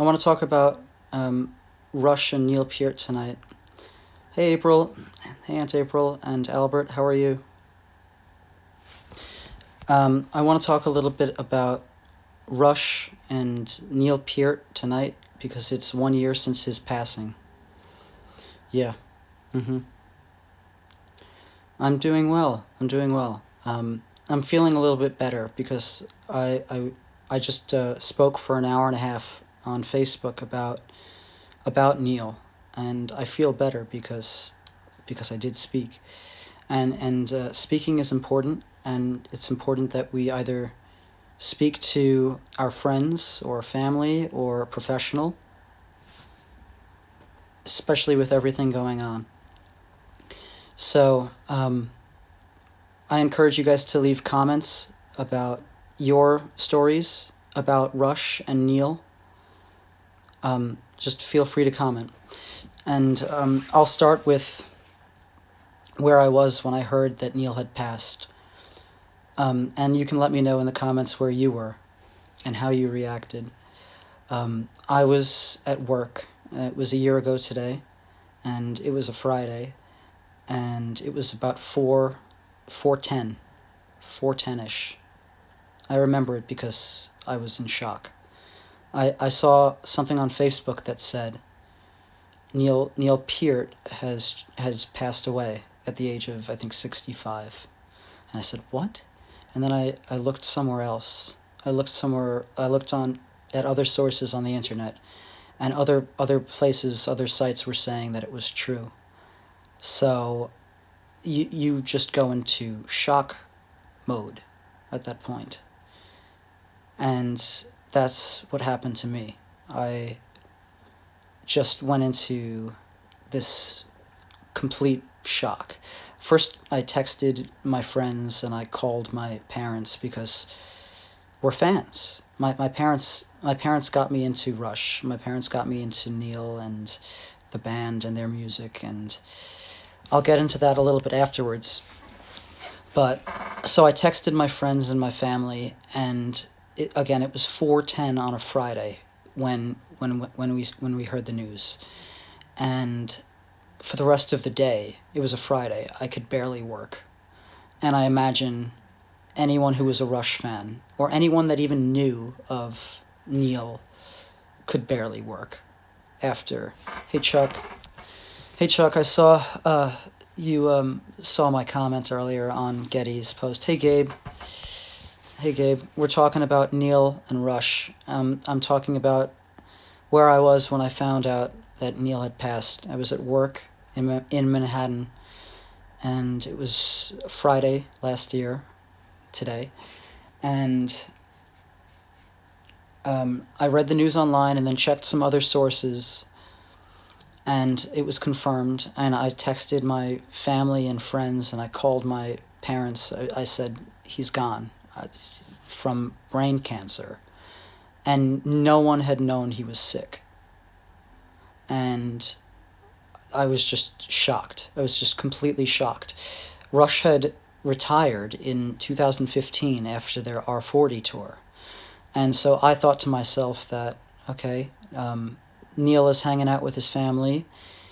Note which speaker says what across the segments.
Speaker 1: I want to talk about Rush and Neil Peart tonight. Hey, April. Hey, Aunt April and Albert. How are you? I want to talk a little bit about Rush and Neil Peart tonight because it's 1 year since his passing. Yeah. I'm doing well. I'm feeling a little bit better because I just spoke for an hour and a half on Facebook about Neil, and I feel better because I did speak, and speaking is important, and it's important that we either speak to our friends or family or a professional, especially with everything going on. So I encourage you guys to leave comments about your stories about Rush and Neil. Just feel free to comment. And I'll start with where I was when I heard that Neil had passed. And you can let me know in the comments where you were and how you reacted. I was at work. It was a year ago today, and it was a Friday, and it was about 4:10-ish. I remember it because I was in shock. I saw something on Facebook that said Neil Peart has passed away at the age of, I think, 65. And I said, what? And then I looked somewhere else. I looked at other sources on the internet, and other places, other sites were saying that it was true. So you just go into shock mode at that point. And that's what happened to me. I just went into this complete shock. First, I texted my friends and I called my parents because we're fans. My parents got me into Rush. My parents got me into Neil and the band and their music, and I'll get into that a little bit afterwards. But so I texted my friends and my family, and it was 4:10 on a Friday when we heard the news, and for the rest of the day, it was a Friday, I could barely work. And I imagine anyone who was a Rush fan, or anyone that even knew of Neil, could barely work after. Hey Chuck, I saw you saw my comment earlier on Getty's post. Hey Gabe, we're talking about Neil and Rush. I'm talking about where I was when I found out that Neil had passed. I was at work in Manhattan, and it was Friday last year, today, and I read the news online and then checked some other sources, and it was confirmed, and I texted my family and friends, and I called my parents. I said, he's gone from brain cancer, and no one had known he was sick. And I was just shocked. I was just completely shocked. Rush had retired in 2015 after their R40 tour. And so I thought to myself that, okay, Neil is hanging out with his family.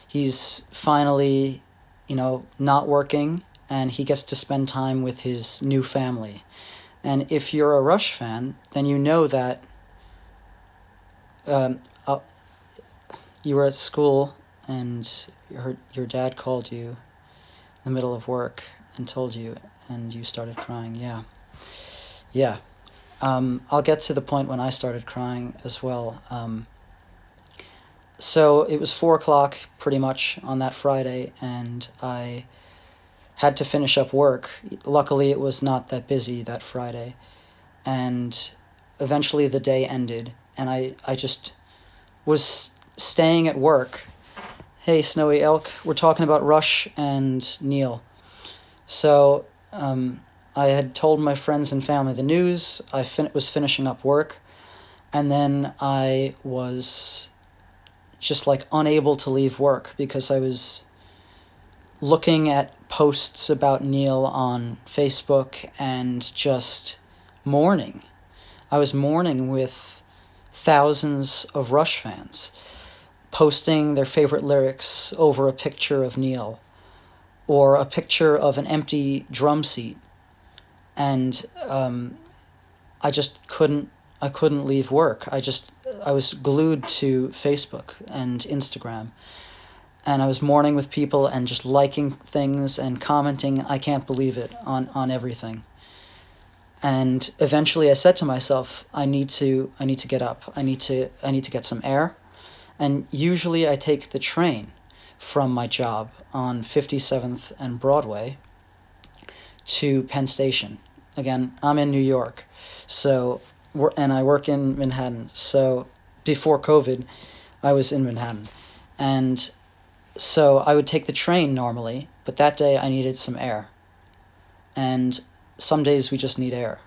Speaker 1: He's finally, not working, and he gets to spend time with his new family. And if you're a Rush fan, then you know that you were at school and your dad called you in the middle of work and told you, and you started crying. Yeah. I'll get to the point when I started crying as well. So it was 4:00 pretty much on that Friday, and I had to finish up work. Luckily, it was not that busy that Friday, and eventually the day ended, and I just was staying at work. Hey, Snowy Elk, we're talking about Rush and Neil. So I had told my friends and family the news. I was finishing up work, and then I was just unable to leave work because I was looking at posts about Neil on Facebook and just mourning. I was mourning with thousands of Rush fans posting their favorite lyrics over a picture of Neil or a picture of an empty drum seat. And I just couldn't leave work. I was glued to Facebook and Instagram, and I was mourning with people and just liking things and commenting, I can't believe it, on everything. And eventually I said to myself, I need to get up. I need to get some air. And usually I take the train from my job on 57th and Broadway to Penn Station. Again, I'm in New York, and I work in Manhattan. So before COVID, I was in Manhattan. And so I would take the train normally, but that day I needed some air. And some days we just need air.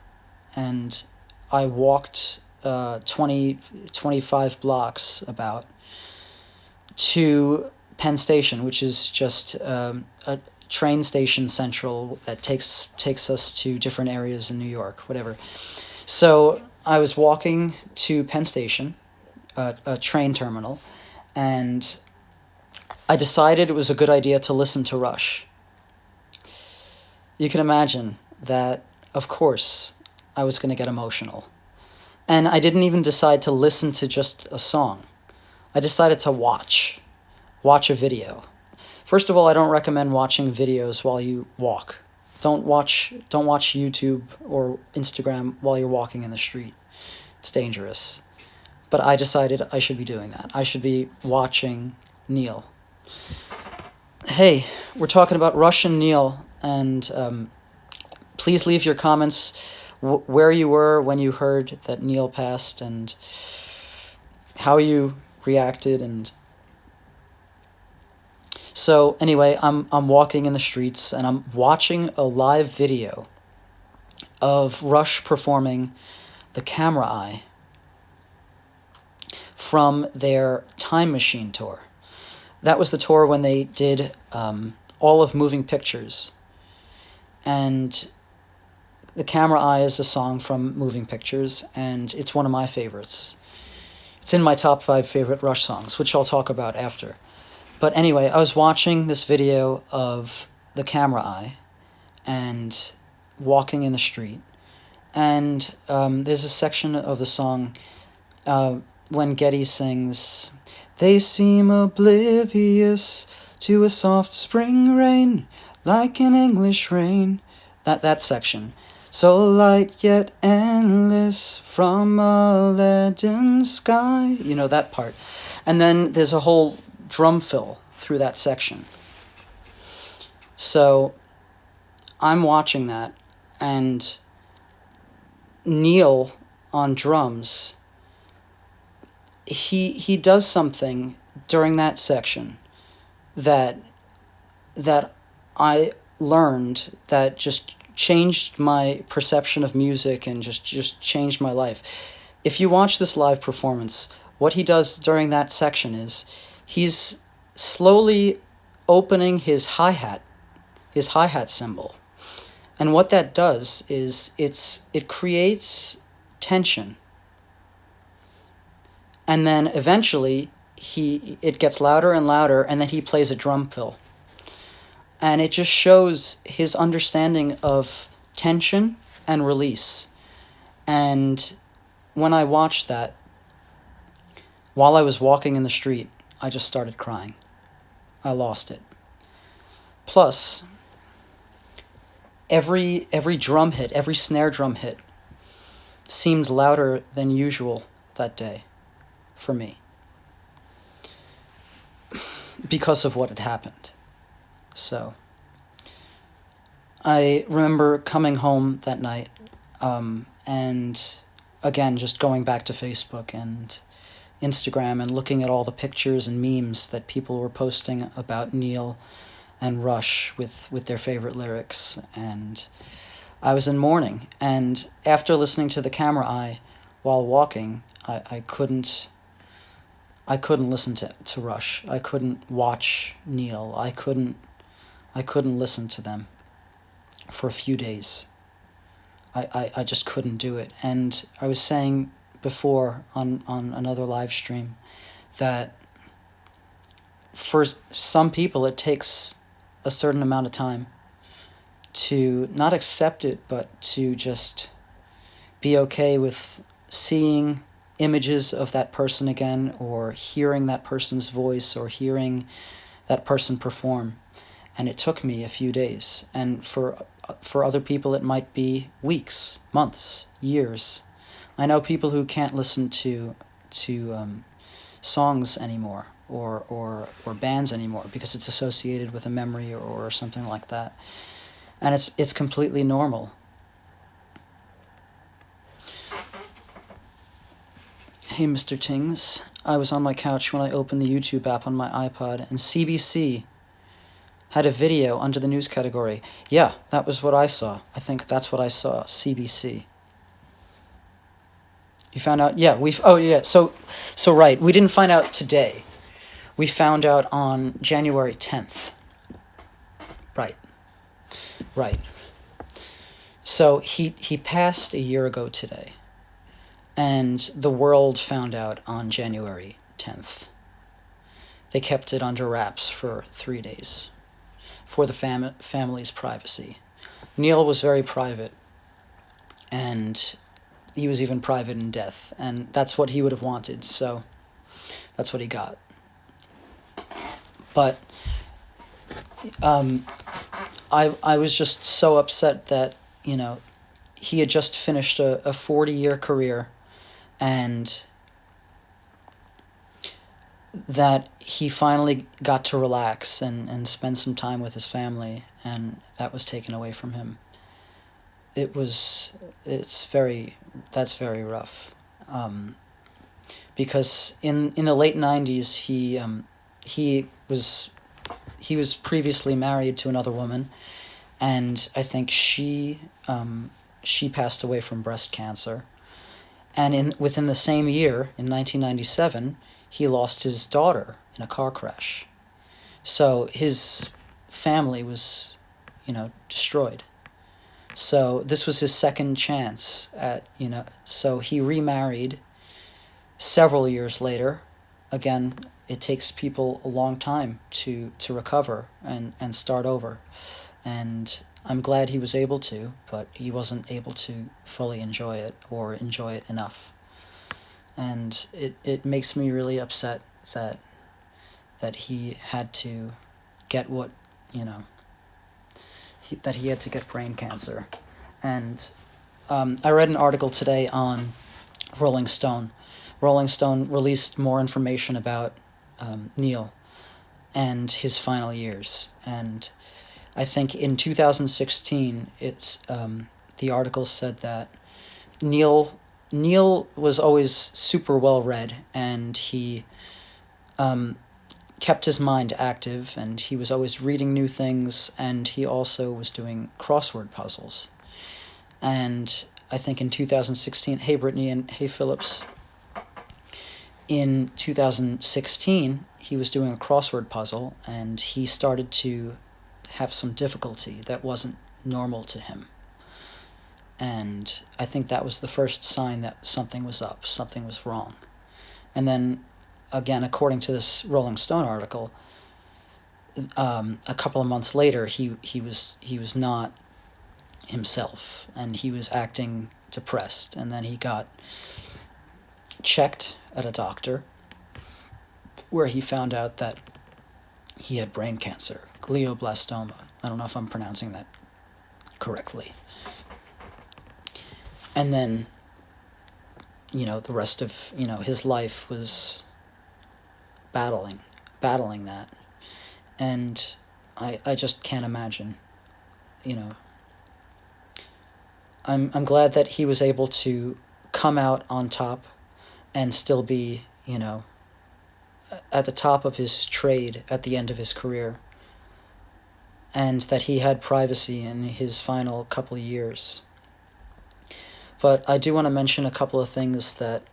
Speaker 1: And I walked 25 blocks about to Penn Station, which is just a train station central that takes us to different areas in New York, whatever. So I was walking to Penn Station, a train terminal, and I decided it was a good idea to listen to Rush. You can imagine that, of course, I was going to get emotional. And I didn't even decide to listen to just a song. I decided to watch a video. First of all, I don't recommend watching videos while you walk. Don't watch YouTube or Instagram while you're walking in the street. It's dangerous. But I decided I should be doing that. I should be watching Neil. Hey, we're talking about Rush and Neil, and please leave your comments where you were when you heard that Neil passed and how you reacted. And so anyway, I'm walking in the streets and I'm watching a live video of Rush performing The Camera Eye from their Time Machine tour. That was the tour when they did all of Moving Pictures. And The Camera Eye is a song from Moving Pictures, and it's one of my favorites. It's in my top 5 favorite Rush songs, which I'll talk about after. But anyway, I was watching this video of The Camera Eye and walking in the street. And there's a section of the song when Geddy sings, "They seem oblivious to a soft spring rain, like an English rain." That section. "So light yet endless from a leaden sky." You know, that part. And then there's a whole drum fill through that section. So I'm watching that, and Neil on drums, he does something during that section that I learned that just changed my perception of music and just changed my life. If you watch this live performance, what he does during that section is he's slowly opening his hi-hat cymbal. And what that does is it creates tension. And then eventually it gets louder and louder, and then he plays a drum fill. And it just shows his understanding of tension and release. And when I watched that, while I was walking in the street, I just started crying. I lost it. Plus, every drum hit, every snare drum hit seemed louder than usual that day for me because of what had happened. So I remember coming home that night and again just going back to Facebook and Instagram and looking at all the pictures and memes that people were posting about Neil and Rush with their favorite lyrics, and I was in mourning. And after listening to The Camera Eye while walking, I couldn't listen to Rush. I couldn't watch Neil. I couldn't listen to them for a few days. I just couldn't do it. And I was saying before on another live stream that for some people it takes a certain amount of time to not accept it, but to just be okay with seeing images of that person again, or hearing that person's voice, or hearing that person perform. And it took me a few days, and for other people it might be weeks, months, years. I know people who can't listen to songs anymore, or bands anymore, because it's associated with a memory or something like that, and it's completely normal. Hey, Mr. Tings. I was on my couch when I opened the YouTube app on my iPod, and CBC had a video under the news category. Yeah, that was what I saw. I think that's what I saw, CBC. You found out? Yeah, so right, we didn't find out today. We found out on January 10th. Right. So he passed a year ago today. And the world found out on January 10th. They kept it under wraps for 3 days for the family's privacy. Neil was very private, and he was even private in death, and that's what he would have wanted, so that's what he got. But I was just so upset that, he had just finished a 40-year career, and that he finally got to relax and spend some time with his family, and that was taken away from him. That's very rough. Because in the late 90s, he was previously married to another woman, and I think she passed away from breast cancer. And within the same year, in 1997, he lost his daughter in a car crash. So his family was, destroyed. So this was his second chance so he remarried several years later. Again, it takes people a long time to recover and start over. And I'm glad he was able to, but he wasn't able to fully enjoy it, or enjoy it enough. And it makes me really upset that he had to get that he had to get brain cancer. And I read an article today on Rolling Stone. Rolling Stone released more information about Neil and his final years. And I think in 2016, the article said that Neil was always super well read, and he kept his mind active, and he was always reading new things, and he also was doing crossword puzzles. And I think in 2016, hey Brittany and hey Phillips, in 2016, he was doing a crossword puzzle, and he started to have some difficulty that wasn't normal to him. And I think that was the first sign that something was up, something was wrong. And then, again, according to this Rolling Stone article, a couple of months later, he was not himself, and he was acting depressed. And then he got checked at a doctor, where he found out that he had brain cancer, glioblastoma. I don't know if I'm pronouncing that correctly. And then, the rest of, his life was battling that. And I just can't imagine, I'm glad that he was able to come out on top and still be, at the top of his trade at the end of his career, and that he had privacy in his final couple of years. But I do want to mention a couple of things that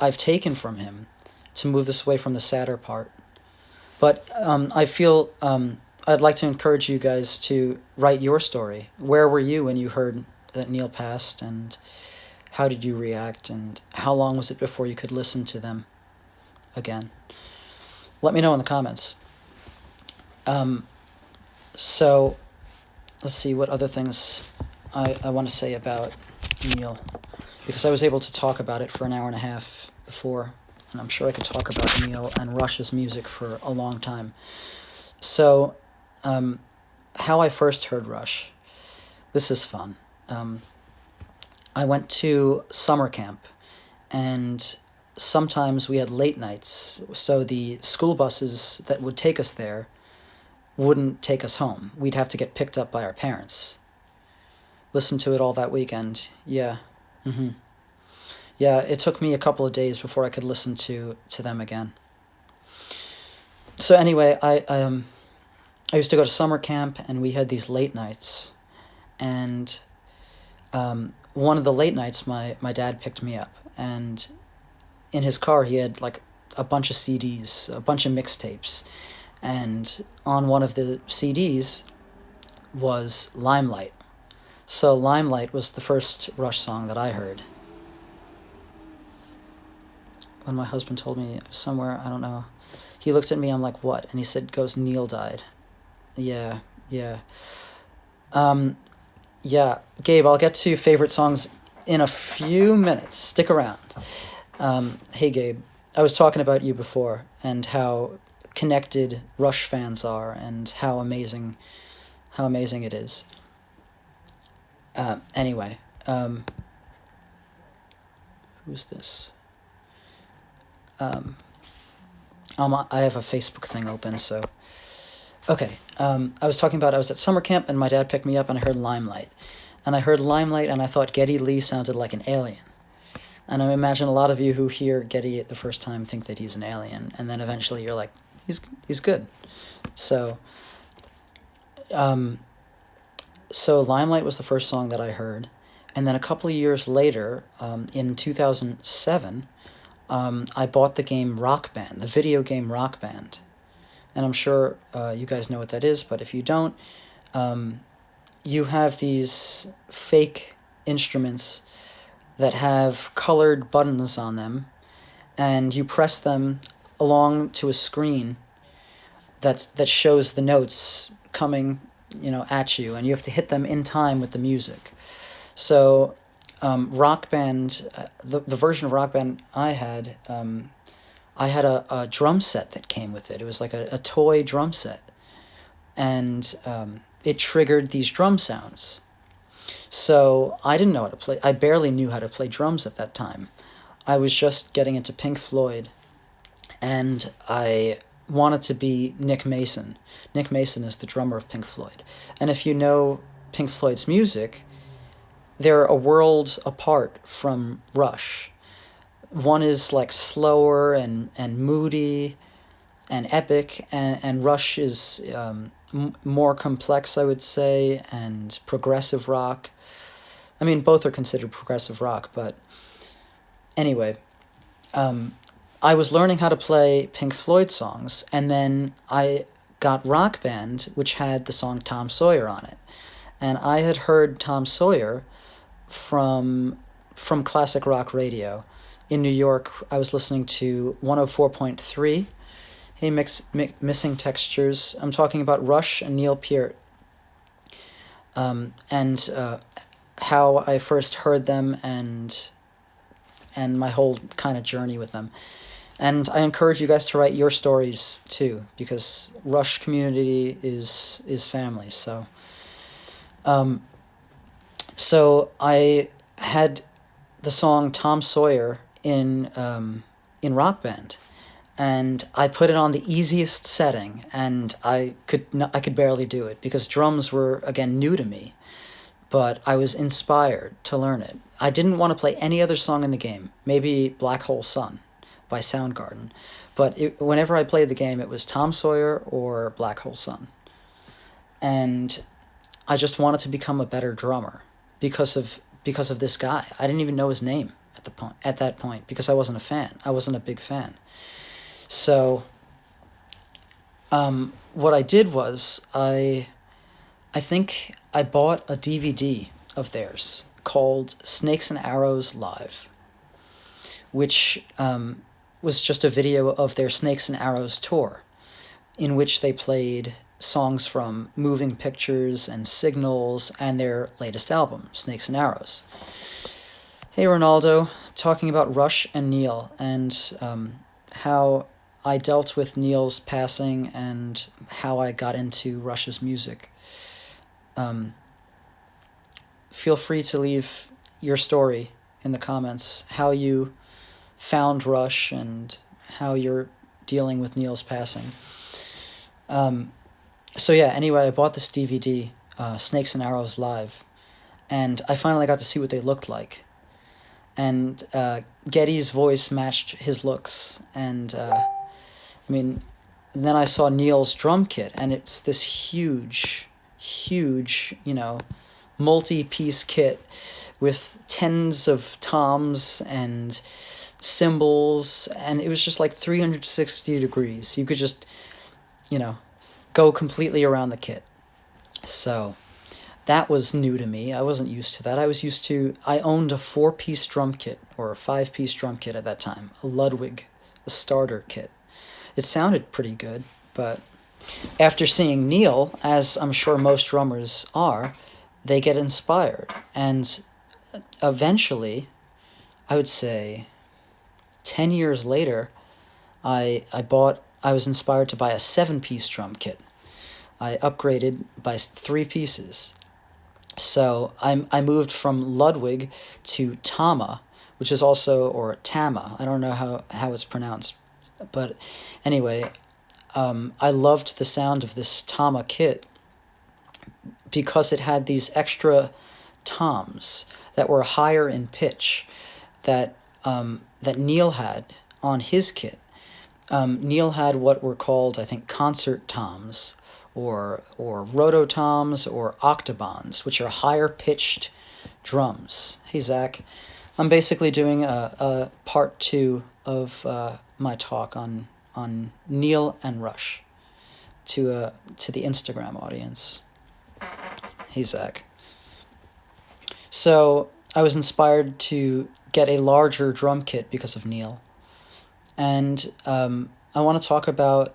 Speaker 1: I've taken from him to move this away from the sadder part. But I feel I'd like to encourage you guys to write your story. Where were you when you heard that Neil passed, and how did you react, and how long was it before you could listen to them again? Let me know in the comments. So let's see what other things I want to say about Neil, because I was able to talk about it for an hour and a half before, and I'm sure I could talk about Neil and Rush's music for a long time. So, how I first heard Rush. This is fun. I went to summer camp, and sometimes we had late nights, so the school buses that would take us there wouldn't take us home. We'd have to get picked up by our parents. Listen to it all that weekend. Yeah. Yeah, it took me a couple of days before I could listen to them again. So anyway, I used to go to summer camp, and we had these late nights, and one of the late nights my dad picked me up, and in his car he had like a bunch of CDs, a bunch of mixtapes, and on one of the CDs was Limelight. So Limelight was the first Rush song that I heard. When my husband told me somewhere, I don't know, he looked at me, I'm like, what? And he said, goes, Neil died. Yeah. Yeah, Gabe, I'll get to favorite songs in a few minutes. Stick around. Hey, Gabe, I was talking about you before and how connected Rush fans are and how amazing it is. Anyway, who's this? I have a Facebook thing open, so... Okay, I was talking about I was at summer camp, and my dad picked me up, and I heard Limelight. And I heard Limelight, and I thought Geddy Lee sounded like an alien. And I imagine a lot of you who hear Geddy the first time think that he's an alien, and then eventually you're like, he's good. So, so Limelight was the first song that I heard, and then a couple of years later, in 2007, I bought the game Rock Band, the video game Rock Band. And I'm sure you guys know what that is, but if you don't, you have these fake instruments that have colored buttons on them, and you press them along to a screen that shows the notes coming, at you, and you have to hit them in time with the music. So Rock Band, the version of Rock Band I had a drum set that came with it. It was like a toy drum set, and it triggered these drum sounds. So I didn't know how to play. I barely knew how to play drums at that time. I was just getting into Pink Floyd, and I wanted to be Nick Mason. Nick Mason is the drummer of Pink Floyd. And if you know Pink Floyd's music, they're a world apart from Rush. One is like slower and moody and epic, and Rush is more complex, I would say, and progressive rock. I mean, both are considered progressive rock, but anyway, I was learning how to play Pink Floyd songs, and then I got Rock Band, which had the song Tom Sawyer on it. And I had heard Tom Sawyer from classic rock radio. In New York, I was listening to 104.3. Hey, Missing Textures. I'm talking about Rush and Neil Peart. And how I first heard them and my whole kind of journey with them. And I encourage you guys to write your stories too, because Rush community is family. So, so I had the song Tom Sawyer in Rock Band, and I put it on the easiest setting, and I could barely do it because drums were again new to me, but I was inspired to learn it. I didn't want to play any other song in the game, maybe Black Hole Sun by Soundgarden, but whenever I played the game, it was Tom Sawyer or Black Hole Sun, and I just wanted to become a better drummer because of this guy. I didn't even know his name at that point because I wasn't a fan. I wasn't a big fan. So what I did was I think I bought a DVD of theirs called Snakes and Arrows Live, which was just a video of their Snakes and Arrows tour, in which they played songs from Moving Pictures and Signals and their latest album, Snakes and Arrows. Hey Ronaldo, talking about Rush and Neil, and how I dealt with Neil's passing and how I got into Rush's music. Feel free to leave your story in the comments, how you found Rush and how you're dealing with Neil's passing. So yeah, anyway, I bought this DVD, Snakes and Arrows Live, and I finally got to see what they looked like. And Geddy's voice matched his looks, and then I saw Neil's drum kit, and it's this huge, multi-piece kit with tens of toms and cymbals, and it was just like 360 degrees. You could just, go completely around the kit. So that was new to me. I wasn't used to that. I owned a 4-piece drum kit, or a 5-piece drum kit at that time, a Ludwig, a starter kit. It sounded pretty good, but after seeing Neil, as I'm sure most drummers are, they get inspired. And eventually, I would say 10 years later, I was inspired to buy a 7-piece drum kit. I upgraded by 3 pieces. So I moved from Ludwig to Tama, which is also, or Tama, I don't know how it's pronounced. But anyway, I loved the sound of this Tama kit because it had these extra toms that were higher in pitch that Neil had on his kit. Neil had what were called, I think, concert toms, or rototoms, or octobans, which are higher pitched drums. Hey Zach, I'm basically doing a part 2 of my talk on Neil and Rush to the Instagram audience. Hey Zach. So I was inspired to get a larger drum kit because of Neil, and I want to talk about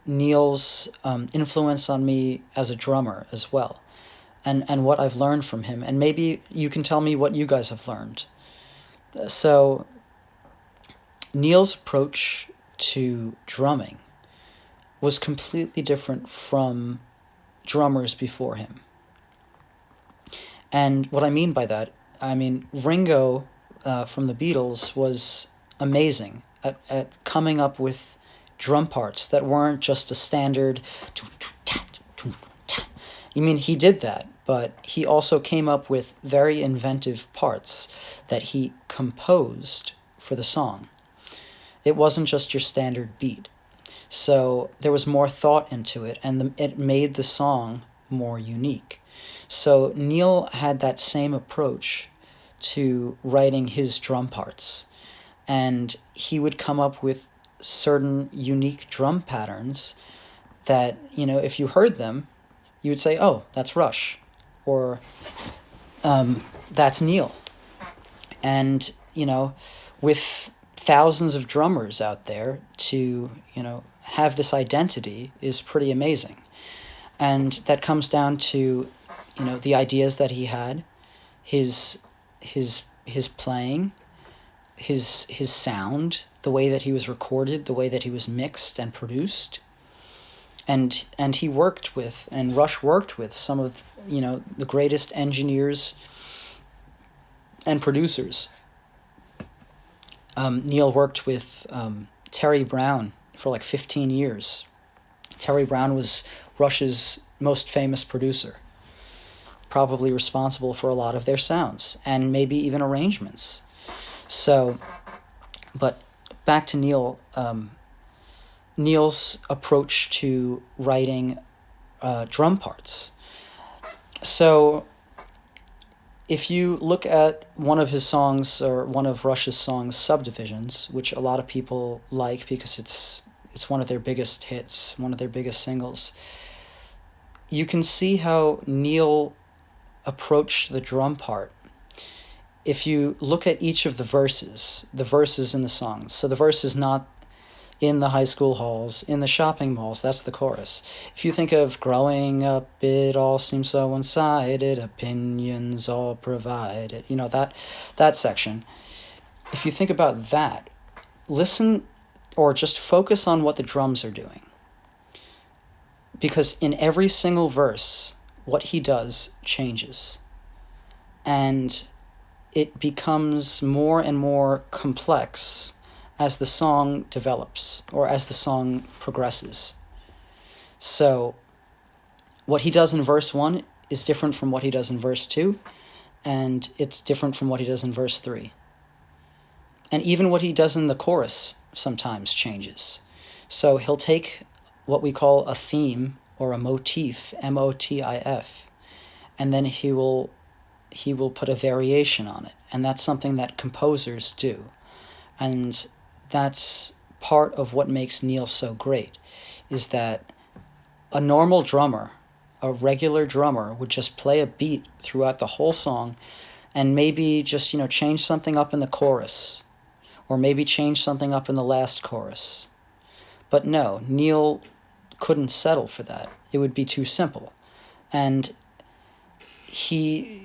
Speaker 1: Neil's influence on me as a drummer as well, and what I've learned from him, and maybe you can tell me what you guys have learned. So Neil's approach to drumming was completely different from drummers before him. And what I mean by that, Ringo from the Beatles was amazing at coming up with drum parts that weren't just a standard. He did that, but he also came up with very inventive parts that he composed for the song. It wasn't just your standard beat. So there was more thought into it, and it made the song more unique. So Neil had that same approach to writing his drum parts, and he would come up with certain unique drum patterns that, if you heard them, you would say, oh, that's Rush, or that's Neil. And, with thousands of drummers out there, to, have this identity is pretty amazing. And that comes down to, the ideas that he had, his playing, his sound, the way that he was recorded, the way that he was mixed and produced. And he worked with, and Rush worked with, some of, the greatest engineers and producers. Neil worked with Terry Brown for like 15 years. Terry Brown was Rush's most famous producer, probably responsible for a lot of their sounds, and maybe even arrangements. So, but back to Neil, Neil's approach to writing drum parts. So if you look at one of his songs, or one of Rush's songs, Subdivisions, which a lot of people like because it's one of their biggest hits, one of their biggest singles, you can see how Neil approached the drum part if you look at each of the verses in the songs, so the verse is not in the high school halls, in the shopping malls, that's the chorus. If you think of growing up, it all seems so one-sided, opinions all provided, that section. If you think about that, listen or just focus on what the drums are doing. Because in every single verse, what he does changes. And it becomes more and more complex as the song develops or as the song progresses. So what he does in verse 1 is different from what he does in verse 2, and it's different from what he does in verse 3. And even what he does in the chorus sometimes changes. So he'll take what we call a theme or a motif, M-O-T-I-F, and then he will put a variation on it. And that's something that composers do. And that's part of what makes Neil so great, is that a normal drummer, a regular drummer, would just play a beat throughout the whole song and maybe just, change something up in the chorus, or maybe change something up in the last chorus. But no, Neil couldn't settle for that. It would be too simple. And he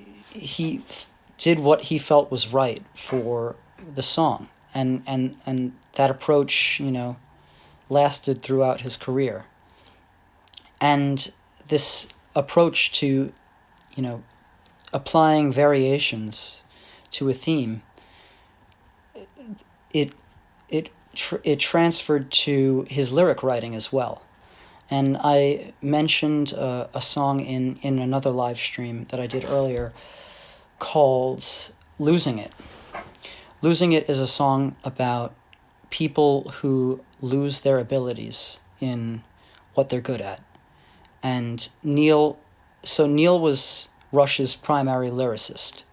Speaker 1: did what he felt was right for the song. And that approach, lasted throughout his career. And this approach to, applying variations to a theme, it transferred to his lyric writing as well. And I mentioned a song in another live stream that I did earlier called Losing It. Losing It is a song about people who lose their abilities in what they're good at. And Neil was Rush's primary lyricist.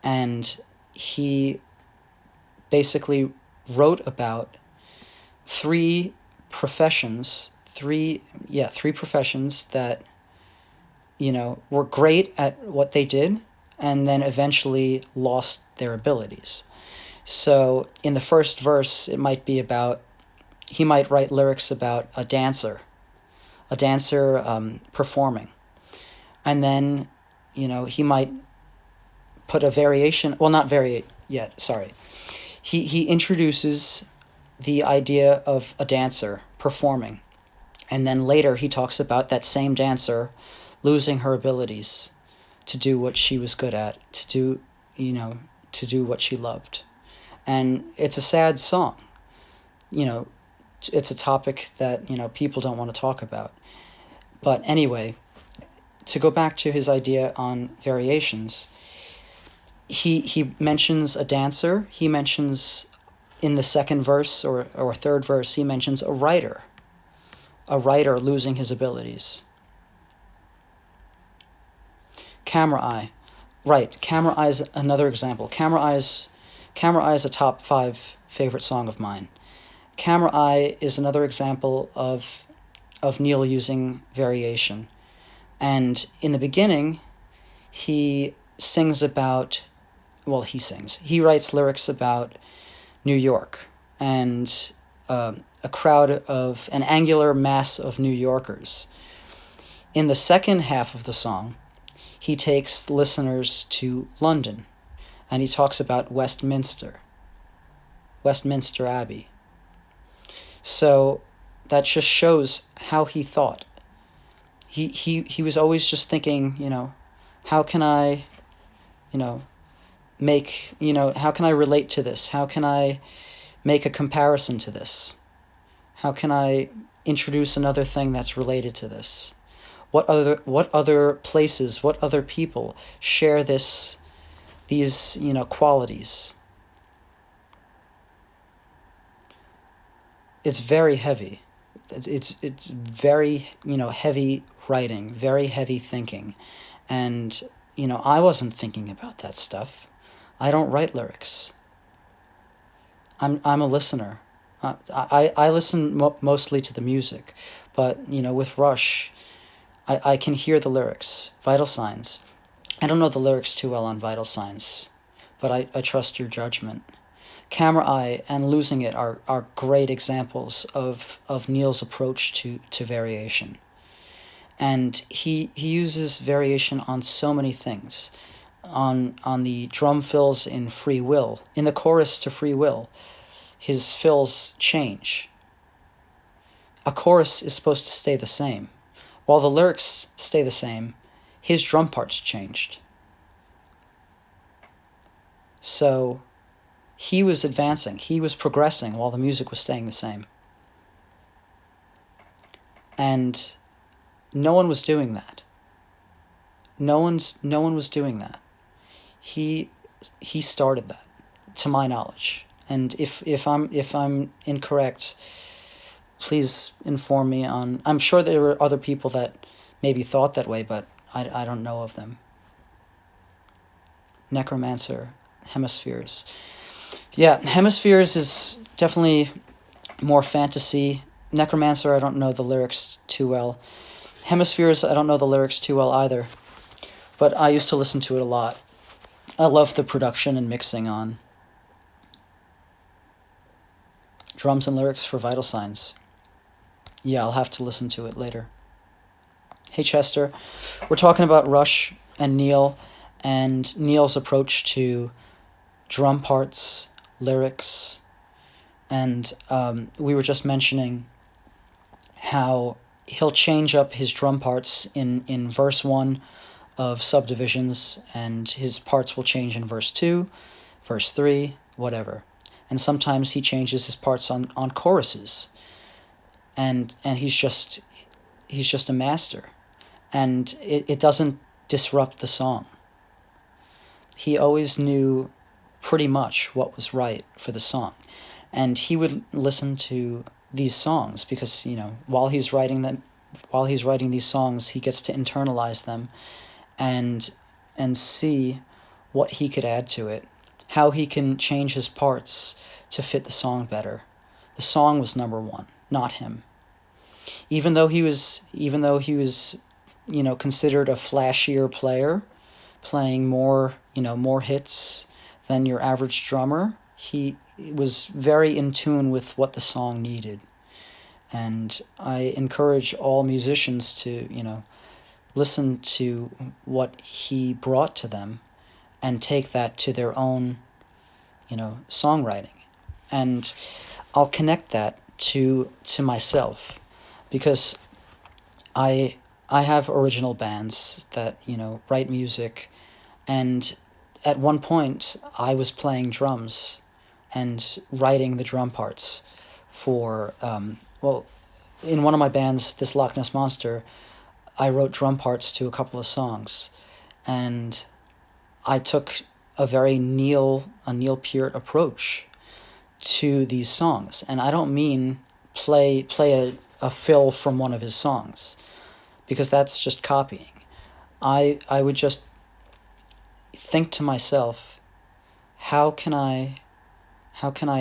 Speaker 1: And he basically wrote about three professions that, were great at what they did and then eventually lost their abilities. So in the first verse, he might write lyrics about a dancer performing. And then, he might put a variation, well, not very yet, sorry. He introduces the idea of a dancer performing. And then later he talks about that same dancer losing her abilities to do what she was good at, to do what she loved. And it's a sad song. It's a topic that, people don't want to talk about. But anyway, to go back to his idea on variations, he mentions a dancer. He mentions in the second verse or third verse, he mentions a writer losing his abilities. Camera Eye. Right, Camera Eye is another example. Camera Eye is a top 5 favorite song of mine. Camera Eye is another example of Neil using variation. And in the beginning, he writes lyrics about New York and an angular mass of New Yorkers. In the second half of the song, he takes listeners to London, and he talks about Westminster Abbey. So that just shows how he thought. He was always just thinking, how can I, how can I relate to this? How can I make a comparison to this? How can I introduce another thing that's related to this? What other places, what other people share these qualities? It's very heavy. It's very, heavy writing, very heavy thinking. And, I wasn't thinking about that stuff. I don't write lyrics. I'm a listener. I listen mostly to the music, but, with Rush, I can hear the lyrics. Vital Signs. I don't know the lyrics too well on Vital Signs, but I trust your judgment. Camera Eye and Losing It are great examples of Neil's approach to variation. And he uses variation on so many things. On the drum fills in Free Will, in the chorus to Free Will, his fills change. A chorus is supposed to stay the same. While the lyrics stay the same, his drum parts changed. So he was advancing, he was progressing while the music was staying the same. And no one was doing that. No one was doing that. He started that, to my knowledge. And if I'm incorrect, please inform me on. I'm sure there were other people that maybe thought that way, but I don't know of them. Necromancer, Hemispheres. Yeah, Hemispheres is definitely more fantasy. Necromancer, I don't know the lyrics too well. Hemispheres, I don't know the lyrics too well either. But I used to listen to it a lot. I love the production and mixing on Drums and Lyrics for Vital Signs. Yeah, I'll have to listen to it later. Hey Chester, we're talking about Rush and Neil, and Neil's approach to drum parts, lyrics, and we were just mentioning how he'll change up his drum parts in verse 1 of Subdivisions, and his parts will change in verse 2, verse 3, whatever. And sometimes he changes his parts on choruses. And he's just a master. And it doesn't disrupt the song. He always knew pretty much what was right for the song. And he would listen to these songs because, while he's writing these songs, he gets to internalize them and see what he could add to it, how he can change his parts to fit the song better. The song was number one, not him. Even though he was considered a flashier player, playing more hits than your average drummer, he was very in tune with what the song needed. And I encourage all musicians to, listen to what he brought to them and take that to their own, songwriting. And I'll connect that to myself, because I have original bands that, write music, and at one point I was playing drums and writing the drum parts for, in one of my bands, this Loch Ness Monster, I wrote drum parts to a couple of songs, and I took a very Neil Peart approach to these songs. And I don't mean play a fill from one of his songs, because that's just copying. I would just think to myself, how can I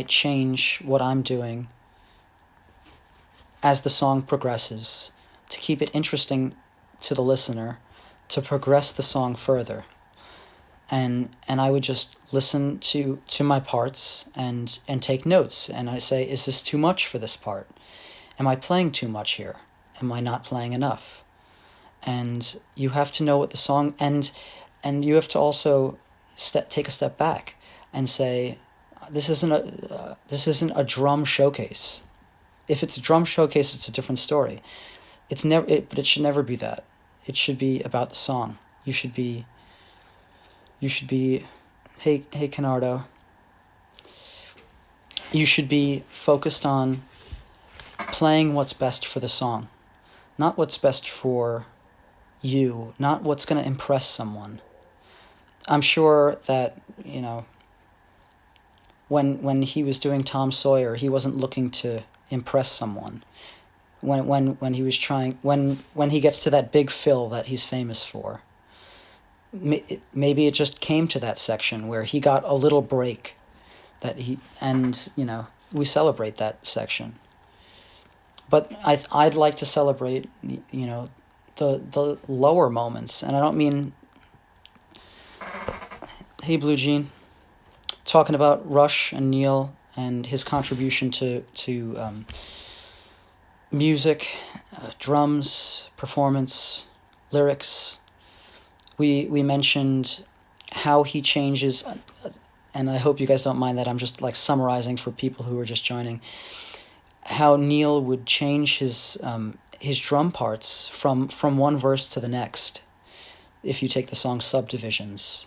Speaker 1: change what I'm doing as the song progresses to keep it interesting to the listener, to progress the song further. And I would just listen to my parts and take notes, and I say, is this too much for this part? Am I playing too much here? Am I not playing enough? And you have to know what the song, and you have to also take a step back and say, this isn't a drum showcase. If it's a drum showcase, it's a different story. But it should never be that. It should be about the song. You should be, hey Canardo. You should be focused on playing what's best for the song, not what's best for you, not what's going to impress someone. I'm sure that, when he was doing Tom Sawyer, he wasn't looking to impress someone. When he was trying, when he gets to that big fill that he's famous for, maybe it just came to that section where he got a little break, we celebrate that section. But I'd like to celebrate, the lower moments, and I don't mean, hey Blue Jean, talking about Rush and Neil and his contribution to music, drums, performance, lyrics. We mentioned how he changes, and I hope you guys don't mind that I'm just like summarizing for people who are just joining, how Neil would change his drum parts from one verse to the next. If you take the song Subdivisions,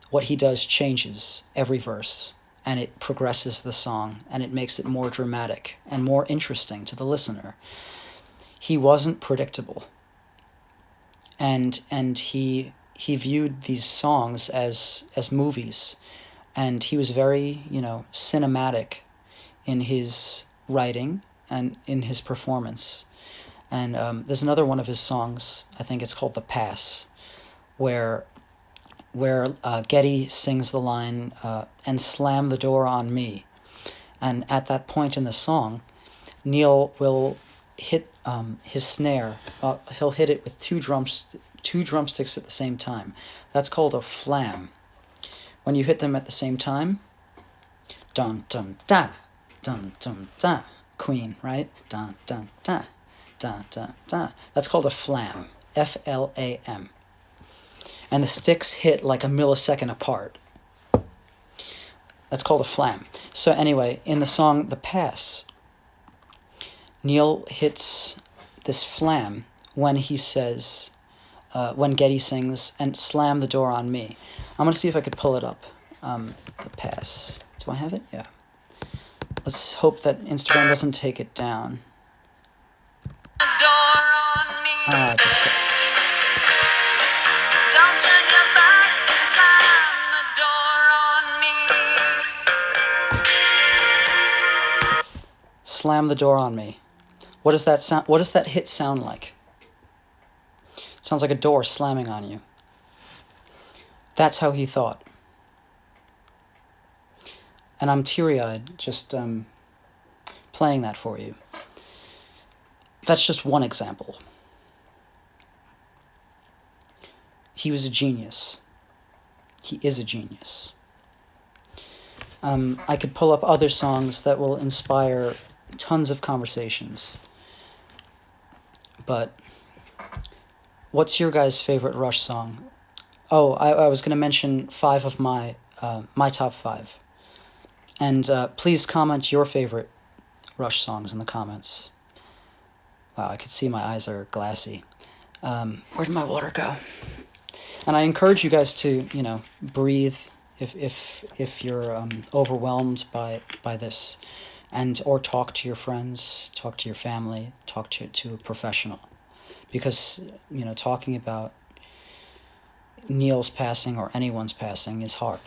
Speaker 1: what he does changes every verse, and it progresses the song, and it makes it more dramatic and more interesting to the listener. He wasn't predictable, and he viewed these songs as movies, and he was very, cinematic in his writing and in his performance. And there's another one of his songs, I think it's called The Pass, where Geddy sings the line, and slam the door on me. And at that point in the song, Neil will hit his snare. He'll hit it with two drumsticks at the same time. That's called a flam. When you hit them at the same time, dun dun da, dun dun da, Queen, right? Dun dun da, dun dun da. That's called a flam. F-L-A-M. And the sticks hit like a millisecond apart. That's called a flam. So anyway, in the song The Pass, Neil hits this flam when he says, when Geddy sings, and slam the door on me. I'm going to see if I could pull it up. The Pass. Do I have it? Yeah. Let's hope that Instagram doesn't take it down. Slam the door on me. What does that sound? What does that hit sound like? It sounds like a door slamming on you. That's how he thought. And I'm teary-eyed just playing that for you. That's just one example. He was a genius. He is a genius. I could pull up other songs that will inspire tons of conversations. But what's your guys' favorite Rush song? Oh, I was going to mention 5 of my top 5. And please comment your favorite Rush songs in the comments. Wow, I could see my eyes are glassy. Where'd my water go? And I encourage you guys to, breathe if you're overwhelmed by this, and or talk to your friends, talk to your family, talk to a professional, because talking about Neil's passing or anyone's passing is hard.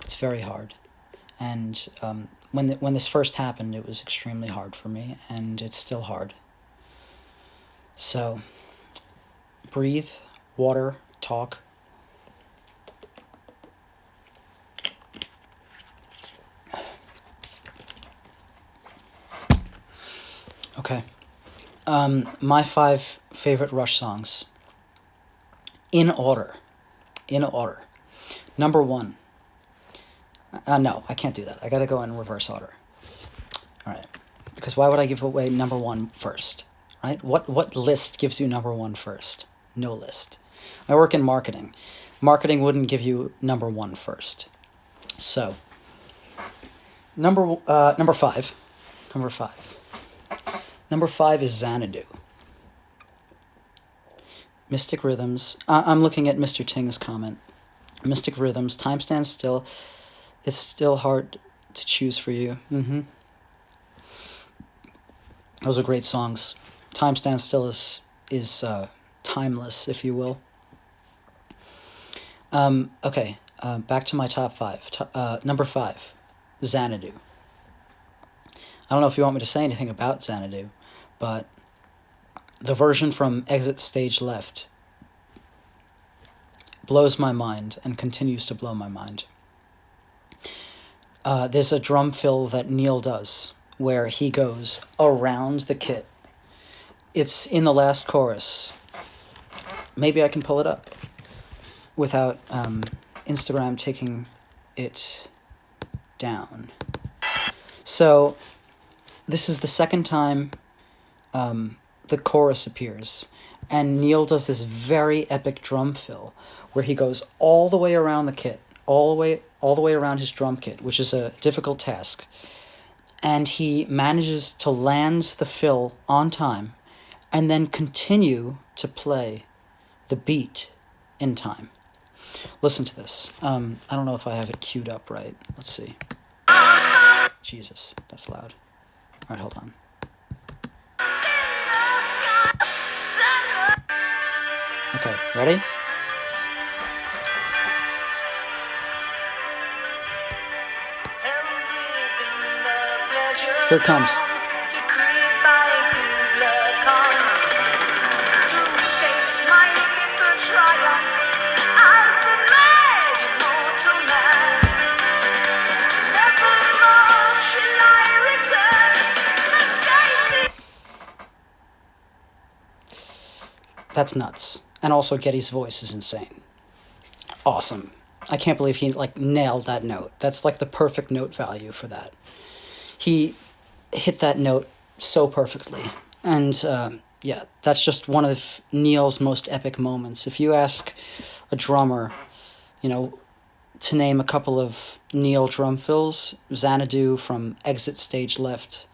Speaker 1: It's very hard, and when this first happened, it was extremely hard for me, and it's still hard. So, breathe, water, talk. Okay. My 5 favorite Rush songs. In order. Number 1. No, I can't do that. I gotta go in reverse order. Alright. Because why would I give away number 1 first? Right? What list gives you number 1 first? No list. I work in marketing. Marketing wouldn't give you number 1 first. So, number 5. Number 5 is Xanadu. Mystic Rhythms. I'm looking at Mr. Ting's comment. Mystic Rhythms. Time Stands Still. It's still hard to choose for you. Those are great songs. Time Stands Still is timeless, if you will. Okay, back to my top 5. Number 5, Xanadu. I don't know if you want me to say anything about Xanadu, but the version from Exit Stage Left blows my mind and continues to blow my mind. There's a drum fill that Neil does where he goes around the kit. It's in the last chorus. Maybe I can pull it up without Instagram taking it down. So this is the second time the chorus appears, and Neil does this very epic drum fill where he goes all the way around the kit, all the way around his drum kit, which is a difficult task, and he manages to land the fill on time and then continue to play the beat in time. Listen to this. I don't know if I have it queued up right. Let's see. Jesus, that's loud. All right, hold on. Okay, ready? Here it comes. That's nuts. And also Geddy's voice is insane. Awesome. I can't believe he nailed that note. That's like the perfect note value for that. He hit that note so perfectly. And yeah, that's just one of Neil's most epic moments. If you ask a drummer, to name a couple of Neil drum fills, Xanadu from Exit Stage Left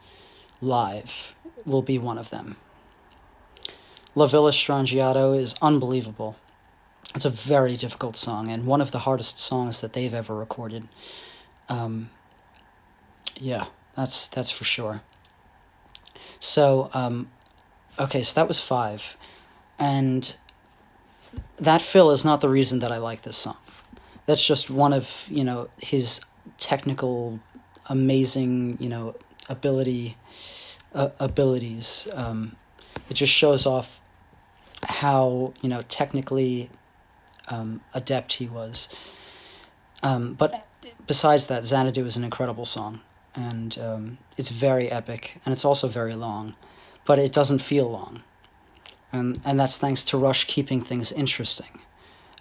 Speaker 1: live will be one of them. La Villa Strangiato is unbelievable. It's a very difficult song and one of the hardest songs that they've ever recorded. Yeah, that's for sure. So, okay, so that was 5. And that fill is not the reason that I like this song. That's just one of, his technical, amazing, abilities. It just shows off how, technically adept he was. But besides that, Xanadu is an incredible song. And it's very epic, and it's also very long. But it doesn't feel long. And that's thanks to Rush keeping things interesting.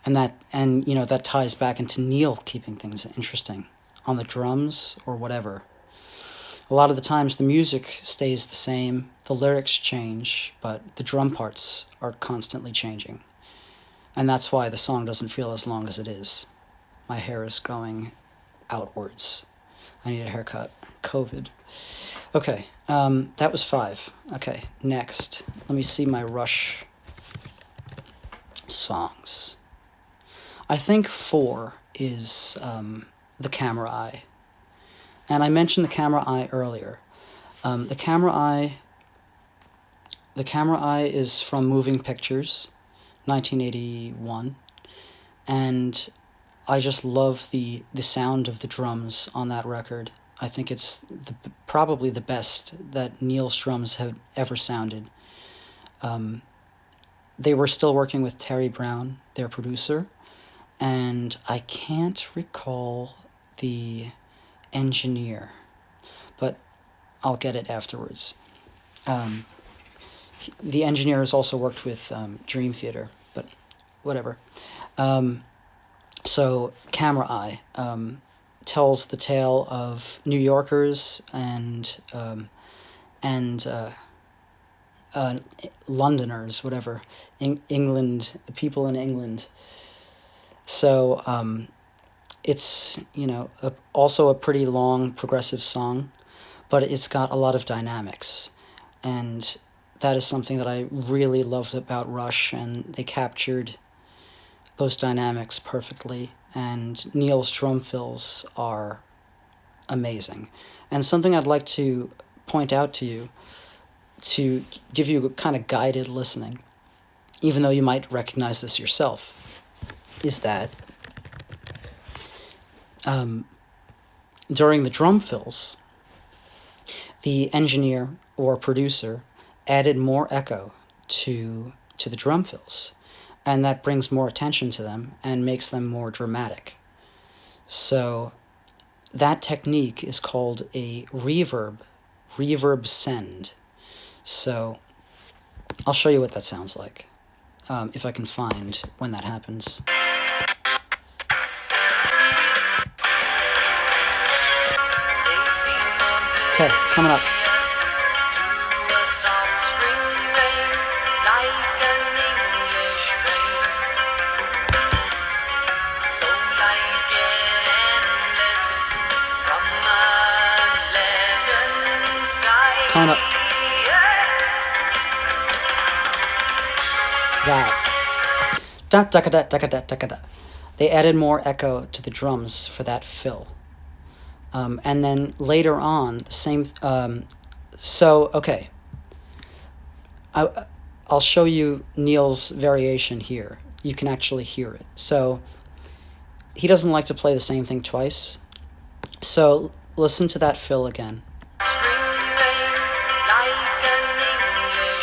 Speaker 1: And that ties back into Neil keeping things interesting on the drums or whatever. A lot of the times the music stays the same, the lyrics change, but the drum parts are constantly changing. And that's why the song doesn't feel as long as it is. My hair is going outwards. I need a haircut. COVID. Okay, that was 5. Okay, next. Let me see my Rush songs. I think 4 is The Camera Eye. And I mentioned The Camera Eye earlier. The Camera Eye is from Moving Pictures, 1981. And I just love the sound of the drums on that record. I think it's probably the best that Neil's drums have ever sounded. They were still working with Terry Brown, their producer, and I can't recall the engineer, but I'll get it afterwards. The engineer has also worked with Dream Theater, but whatever. So Camera Eye tells the tale of New Yorkers and Londoners, whatever, England, people in England. So it's, also a pretty long progressive song, but it's got a lot of dynamics. And that is something that I really loved about Rush, and they captured those dynamics perfectly. And Neil's drum fills are amazing. And something I'd like to point out to you, to give you a kind of guided listening, even though you might recognize this yourself, is that during the drum fills, the engineer or producer added more echo to the drum fills, and that brings more attention to them and makes them more dramatic. So that technique is called a reverb send. So I'll show you what that sounds like, if I can find when that happens. Okay, coming up. Coming up. That. Da da da da da da da. They added more echo to the drums for that fill. And then later on, the same. So, okay. I'll show you Neil's variation here. You can actually hear it. So, he doesn't like to play the same thing twice. So, listen to that fill again.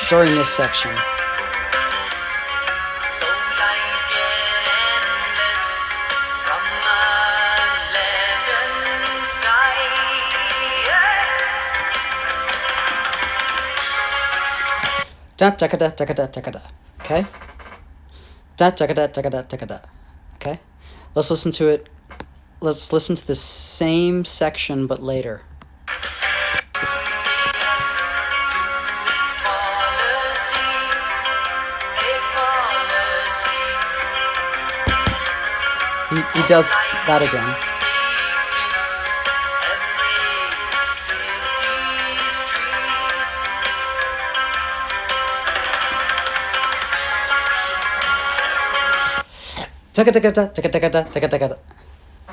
Speaker 1: During this section. Da da da da da da da. Okay? Da da da da da da da. Okay? Let's listen to it. Let's listen to the same section but later. He does that again.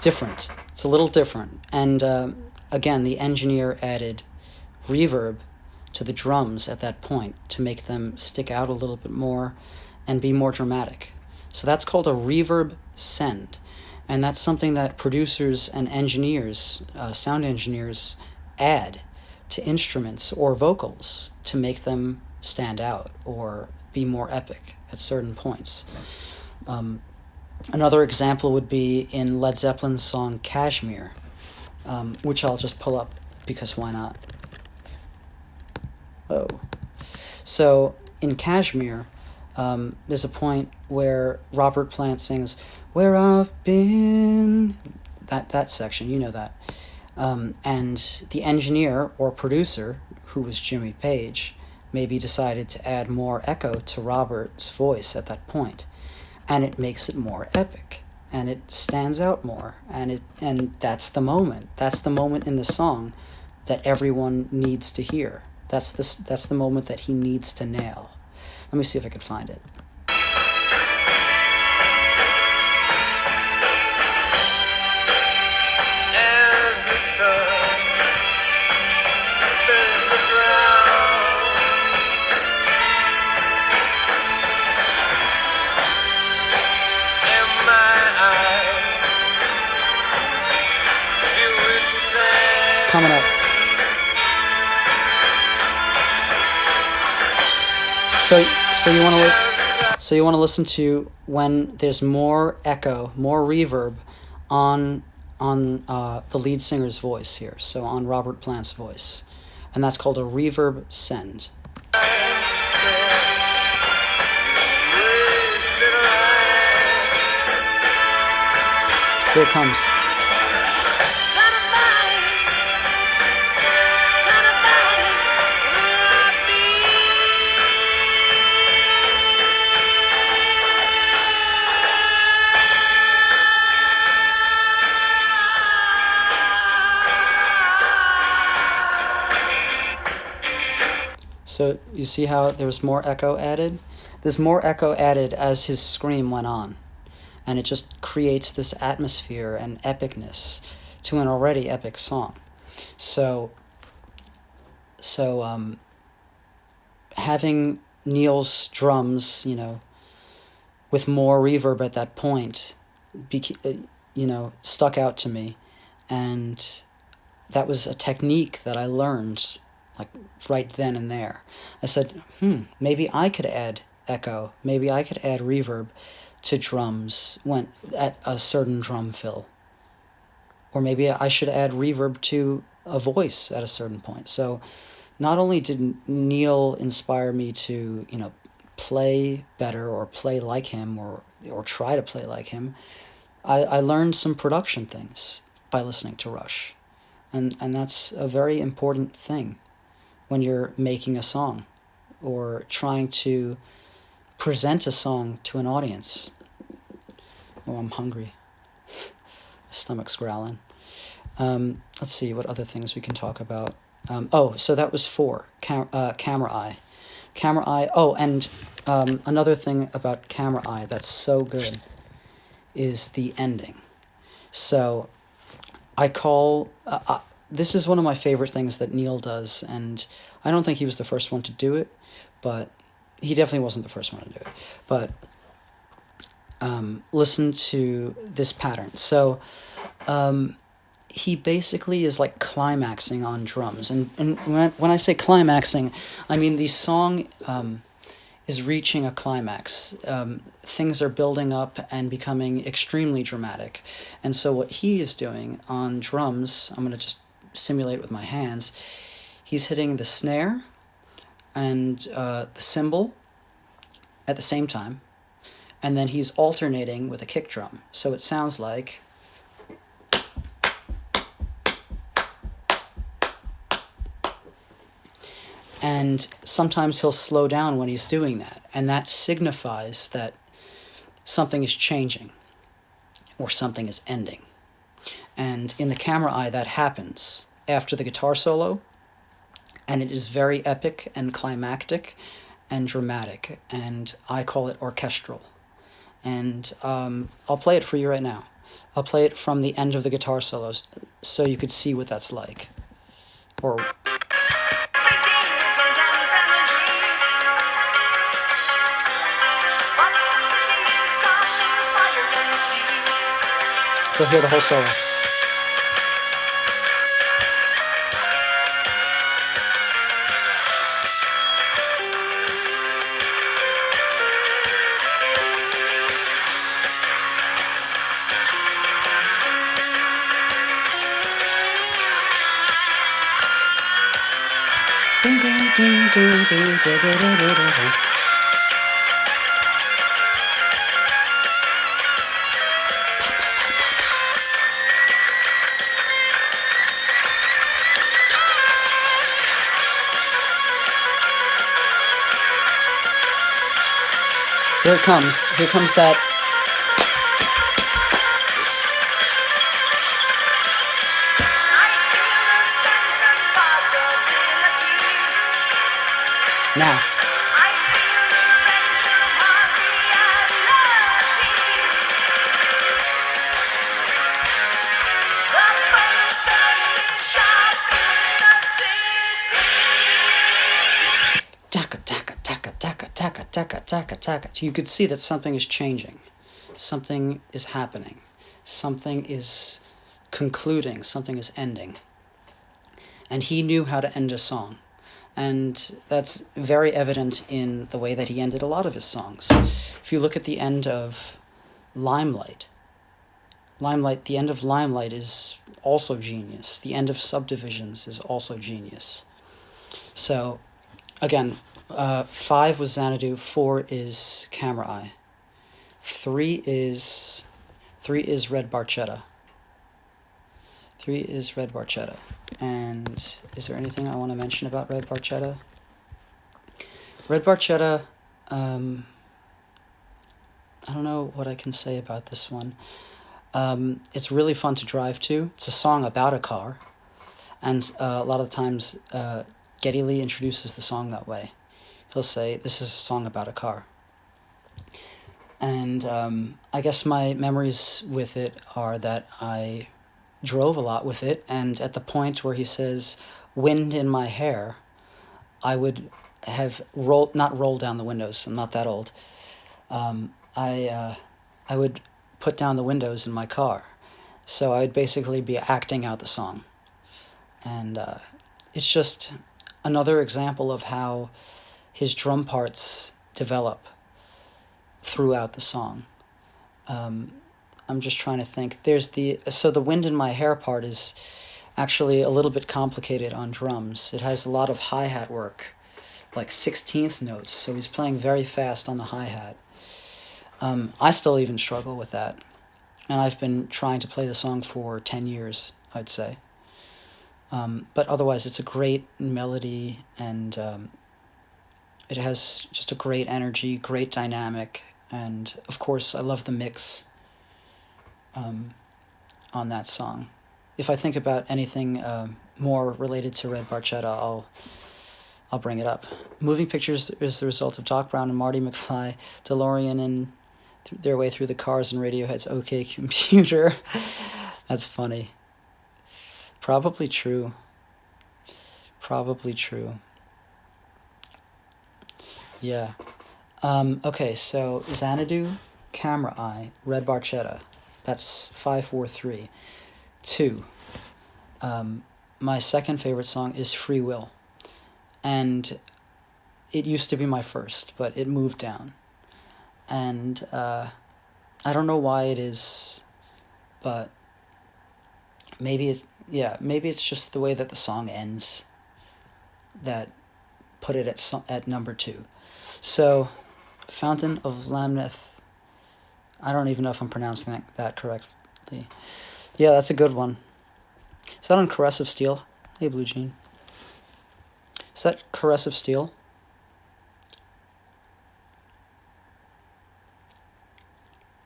Speaker 1: Different. It's a little different. And again, the engineer added reverb to the drums at that point to make them stick out a little bit more and be more dramatic. So that's called a reverb send. And that's something that producers and engineers, sound engineers, add to instruments or vocals to make them stand out or be more epic at certain points. Another example would be in Led Zeppelin's song Kashmir, which I'll just pull up because why not? Oh. So in Kashmir, there's a point where Robert Plant sings, "Where I've been," that section, you know that. And the engineer or producer, who was Jimmy Page, maybe decided to add more echo to Robert's voice at that point. And it makes it more epic, and it stands out more, and that's the moment. That's the moment in the song that everyone needs to hear. That's the moment that he needs to nail. Let me see if I can find it.
Speaker 2: As the sun fills the ground, and my eyes fill with sand.
Speaker 1: It's coming up. So you want to listen to when there's more echo, more reverb on the lead singer's voice here. So on Robert Plant's voice, and that's called a reverb send. Here it comes. So you see how there was more echo added? There's more echo added as his scream went on. And it just creates this atmosphere and epicness to an already epic song. So having Neil's drums, with more reverb at that point, stuck out to me. And that was a technique that I learned like right then and there. I said, maybe I could add echo. Maybe I could add reverb to drums when at a certain drum fill. Or maybe I should add reverb to a voice at a certain point. So not only did Neil inspire me to, play better or play like him or try to play like him, I learned some production things by listening to Rush. and that's a very important thing when you're making a song or trying to present a song to an audience. Oh, I'm hungry. My stomach's growling. Let's see what other things we can talk about. So that was 4. Camera eye. Camera eye. Oh, and another thing about camera eye that's so good is the ending. So I call... this is one of my favorite things that Neil does, and I don't think he was the first one to do it, but he definitely wasn't the first one to do it. But listen to this pattern. So he basically is like climaxing on drums. And when I say climaxing, I mean the song is reaching a climax. Things are building up and becoming extremely dramatic. And so what he is doing on drums, I'm going to just simulate with my hands, he's hitting the snare and the cymbal at the same time, and then he's alternating with a kick drum. So it sounds like... And sometimes he'll slow down when he's doing that, and that signifies that something is changing or something is ending. And in the camera eye, that happens after the guitar solo, and it is very epic and climactic and dramatic, and I call it orchestral. And I'll play it for you right now. I'll play it from the end of the guitar solos so you could see what that's like. Or... You'll hear the whole solo. Here it comes. Here comes that. Now. Taka, taka, taka, taka, taka, taka, taka, taka. You could see that something is changing. Something is happening. Something is concluding. Something is ending. And he knew how to end a song. And that's very evident in the way that he ended a lot of his songs. If you look at the end of Limelight, the end of Limelight is also genius. The end of Subdivisions is also genius. So, again, 5 was Xanadu, 4 is Camera Eye, 3 is Red Barchetta. 3 is Red Barchetta. And is there anything I want to mention about Red Barchetta? Red Barchetta, I don't know what I can say about this one. It's really fun to drive to. It's a song about a car. And a lot of times, Geddy Lee introduces the song that way. He'll say, this is a song about a car. And I guess my memories with it are that I drove a lot with it, and at the point where he says, wind in my hair, I would have not rolled down the windows, I'm not that old. I would put down the windows in my car. So I would basically be acting out the song. And it's just another example of how his drum parts develop throughout the song. I'm just trying to think. So the wind in my hair part is actually a little bit complicated on drums. It has a lot of hi-hat work, like 16th notes, so he's playing very fast on the hi-hat. I still even struggle with that, and I've been trying to play the song for 10 years, I'd say. But otherwise, it's a great melody, and it has just a great energy, great dynamic, and of course, I love the mix on that song. If I think about anything more related to Red Barchetta, I'll bring it up. Moving Pictures is the result of Doc Brown and Marty McFly, DeLorean, and their way through the Cars and Radiohead's OK Computer. That's funny. Probably true. Probably true. Yeah. Okay, so Xanadu, Camera Eye, Red Barchetta. That's 5-4-3. 2. My second favorite song is Free Will. And it used to be my first, but it moved down. And I don't know why it is, but maybe it's just the way that the song ends that put it at number 2. So, Fountain of Lamneth. I don't even know if I'm pronouncing that correctly. Yeah, that's a good one. Is that on Caress of Steel? Hey, Blue Jean. Is that Caress of Steel?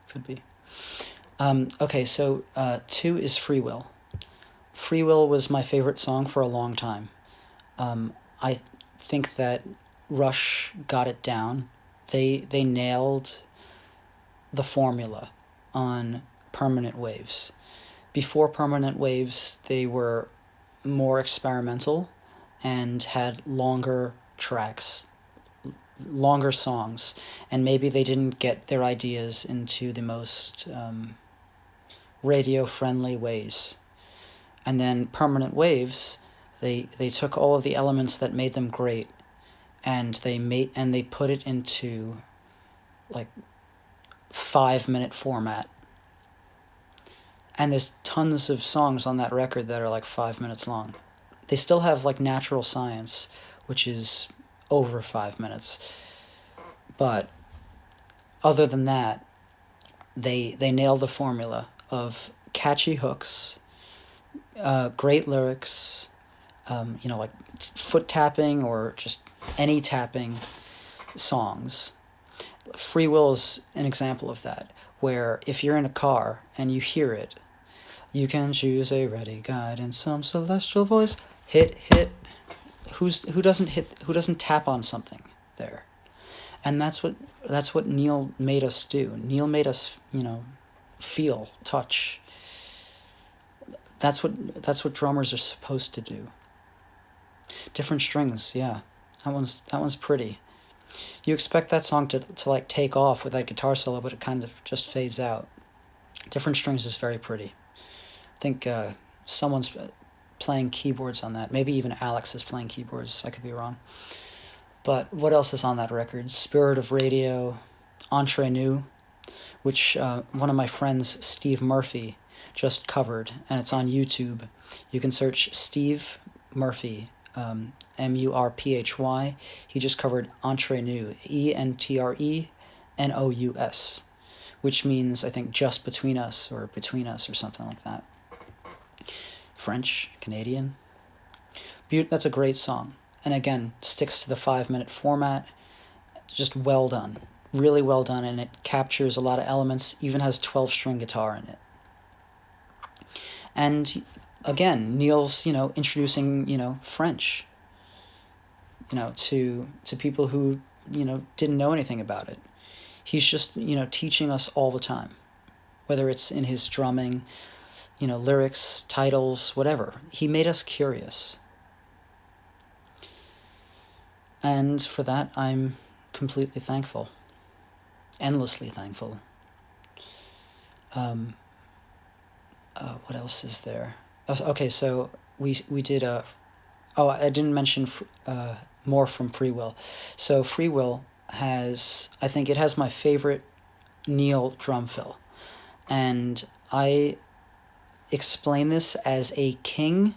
Speaker 1: Could be. Okay, so 2 is Free Will. Free Will was my favorite song for a long time. I think that Rush got it down. They nailed the formula on Permanent Waves. Before Permanent Waves, they were more experimental and had longer tracks, longer songs, and maybe they didn't get their ideas into the most radio-friendly ways. And then Permanent Waves, they took all of the elements that made them great, and they put it into like 5-minute format. And there's tons of songs on that record that are like 5 minutes long. They still have like Natural Science, which is over 5 minutes. But other than that, they nailed the formula of catchy hooks, great lyrics, like foot tapping or just any tapping songs. Free Will is an example of that, where if you're in a car and you hear it, you can choose a ready guide in some celestial voice. Hit. Who doesn't tap on something there? And that's what Neil made us do. Neil made us, feel, touch. That's what drummers are supposed to do. Different strings, yeah. That one's pretty. You expect that song to like take off with that guitar solo, but it kind of just fades out. Different strings is very pretty. I think someone's playing keyboards on that. Maybe even Alex is playing keyboards. I could be wrong. But what else is on that record? Spirit of Radio, Entre Nous, which one of my friends, Steve Murphy, just covered, and it's on YouTube. You can search Steve Murphy, Murphy. He just covered Entre Nous, Entreneous, which means, I think, just between us or something like that. French, Canadian. That's a great song. And again, sticks to the 5-minute format. Just well done. Really well done, and it captures a lot of elements, even has 12-string guitar in it. And again, Neil's, introducing, French, to people who, didn't know anything about it. He's just, teaching us all the time, whether it's in his drumming, lyrics, titles, whatever. He made us curious. And for that, I'm completely thankful. Endlessly thankful. What else is there? Okay, so we did I didn't mention more from Free Will. So Free Will has my favorite Neil drum fill. And I explain this as a king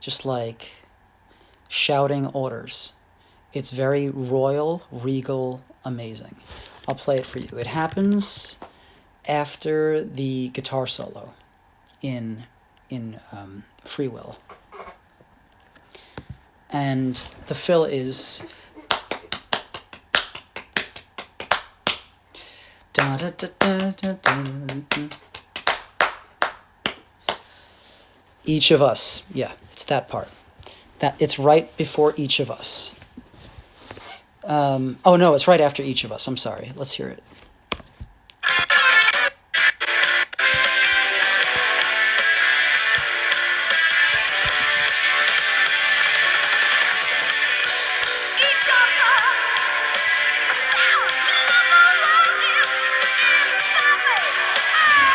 Speaker 1: just like shouting orders. It's very royal, regal, amazing. I'll play it for you. It happens after the guitar solo in Free Will. and the fill is da da da da da da. Each of us. Yeah, it's that part. That it's right before each of us. Oh no, it's right after each of us. I'm sorry. Let's hear it.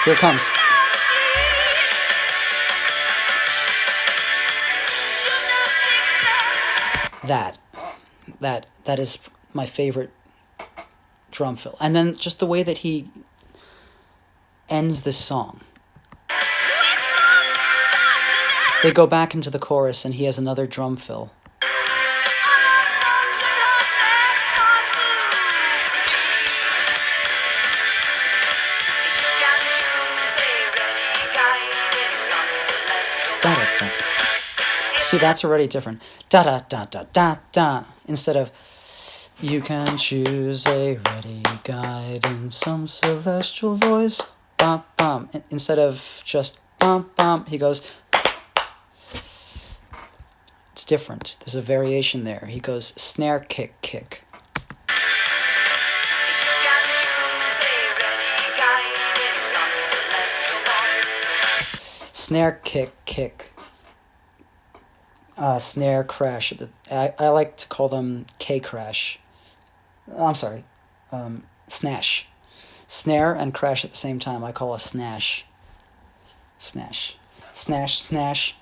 Speaker 1: Here it comes. That is my favorite drum fill. And then just the way that he ends this song. They go back into the chorus and he has another drum fill. See, that's already different. Da da da da da da. Instead of you can choose a ready guide in some celestial voice. Bum bum. Instead of just bum bum, he goes. It's different. There's a variation there. He goes snare kick kick. Snare kick kick. Snare crash. I like to call them K crash. I'm sorry, snash. Snare and crash at the same time. I call a snash. Snash. Snash, snash.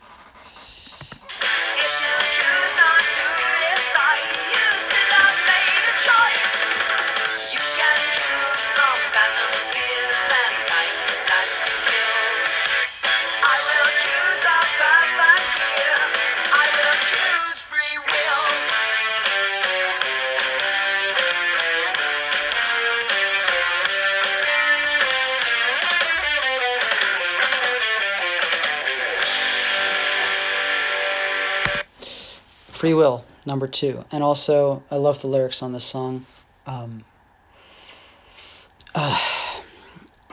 Speaker 1: Free Will, number 2. And also, I love the lyrics on this song.